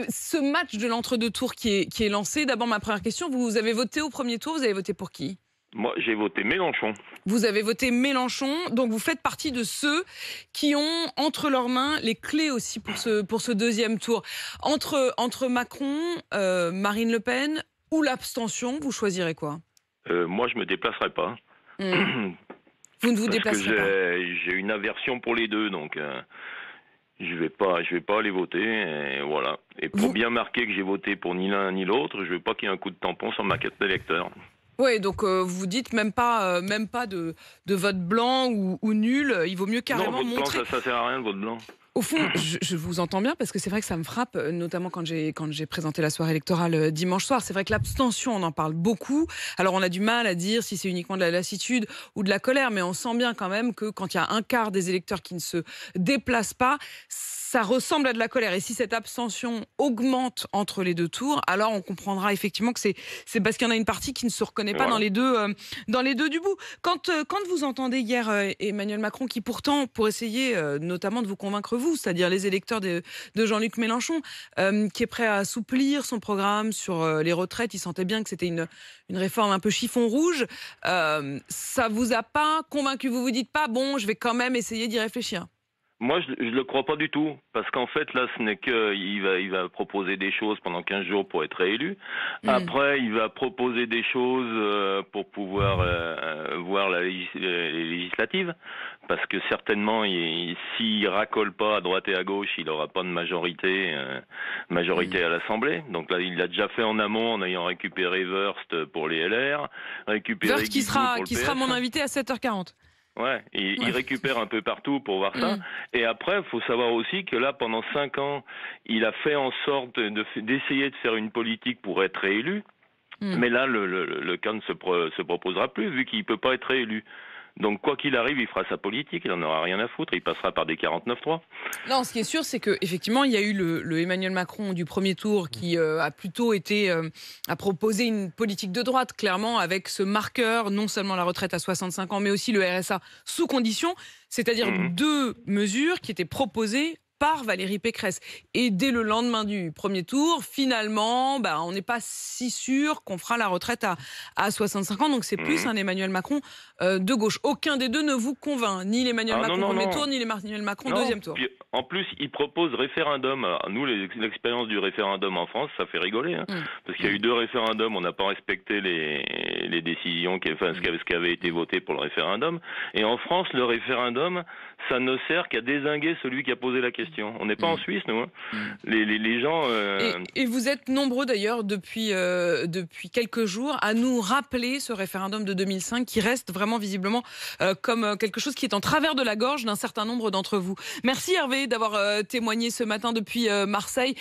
Ce match de l'entre-deux tours qui est lancé, d'abord ma première question, vous avez voté au premier tour, vous avez voté pour qui? Moi, j'ai voté Mélenchon. Vous avez voté Mélenchon, donc vous faites partie de ceux qui ont entre leurs mains les clés aussi pour ce deuxième tour. Entre Macron, Marine Le Pen ou l'abstention, vous choisirez quoi? Moi, je me déplacerai pas. Hmm. Vous ne vous Parce que déplacerez pas. j'ai une aversion pour les deux, donc je vais pas aller voter, et voilà. Et pour Vous... bien marquer que j'ai voté pour ni l'un ni l'autre, je veux pas qu'il y ait un coup de tampon sur ma carte d'électeur. Oui, donc vous dites même pas de vote blanc ou nul, il vaut mieux Non, carrément votre blanc, montrer. ça sert à rien, le vote blanc. Au fond, je vous entends bien parce que c'est vrai que ça me frappe, notamment quand j'ai présenté la soirée électorale dimanche soir. C'est vrai que l'abstention, on en parle beaucoup. Alors on a du mal à dire si c'est uniquement de la lassitude ou de la colère, mais on sent bien quand même que quand il y a un quart des électeurs qui ne se déplacent pas, ça ressemble à de la colère. Et si cette abstention augmente entre les deux tours, alors on comprendra effectivement que c'est parce qu'il y en a une partie qui ne se reconnaît Et pas voilà. dans les deux du bout. Quand vous entendez hier Emmanuel Macron qui pourtant, pour essayer notamment de vous convaincre vous, c'est-à-dire les électeurs de Jean-Luc Mélenchon, qui est prêt à assouplir son programme sur les retraites, il sentait bien que c'était une réforme un peu chiffon rouge, ça vous a pas convaincu? Vous vous dites pas, bon, je vais quand même essayer d'y réfléchir? Moi, je le crois pas du tout, parce qu'en fait, là, ce n'est que il va proposer des choses pendant 15 jours pour être réélu. Hmm. Après, il va proposer des choses pour pouvoir voir les législatives, parce que certainement, s'il racole pas à droite et à gauche, il aura pas de majorité à l'Assemblée. Donc là, il l'a déjà fait en amont, en ayant récupéré Wurst pour les LR, récupéré Wörth qui Guigou pour le sera mon PS. invité à 7h40. Ouais, il Ouais. récupère un peu partout pour voir ça. Hmm. Et après, il faut savoir aussi que là, pendant 5 ans, il a fait en sorte d'essayer de faire une politique pour être réélu. Hmm. Mais là, le cas ne se proposera plus, vu qu'il peut pas être réélu. Donc, quoi qu'il arrive, il fera sa politique, il en aura rien à foutre, il passera par des 49-3. Non, ce qui est sûr, c'est qu'effectivement, il y a eu le Emmanuel Macron du premier tour qui a plutôt été a proposé une politique de droite, clairement, avec ce marqueur, non seulement la retraite à 65 ans, mais aussi le RSA sous condition, c'est-à-dire Mhm. deux mesures qui étaient proposées par Valérie Pécresse. Et dès le lendemain du premier tour, finalement, on n'est pas si sûr qu'on fera la retraite à 65 ans. Donc c'est plus Mhm. un Emmanuel Macron de gauche. Aucun des deux ne vous convainc, ni l'Emmanuel Ah non, Macron non, premier non. tour, ni l'Emmanuel Macron Non, deuxième tour. puis en plus, il propose référendum. Alors, nous, l'expérience du référendum en France, ça fait rigoler. Hein, Mm. parce qu'il y a eu 2 référendums, on n'a pas respecté les décisions, ce qui avait été voté pour le référendum. Et en France, le référendum, ça ne sert qu'à dézinguer celui qui a posé la question. On n'est pas en Suisse, nous. Hein. Les gens... Et vous êtes nombreux d'ailleurs depuis quelques jours à nous rappeler ce référendum de 2005 qui reste vraiment visiblement comme quelque chose qui est en travers de la gorge d'un certain nombre d'entre vous. Merci Hervé d'avoir témoigné ce matin depuis Marseille.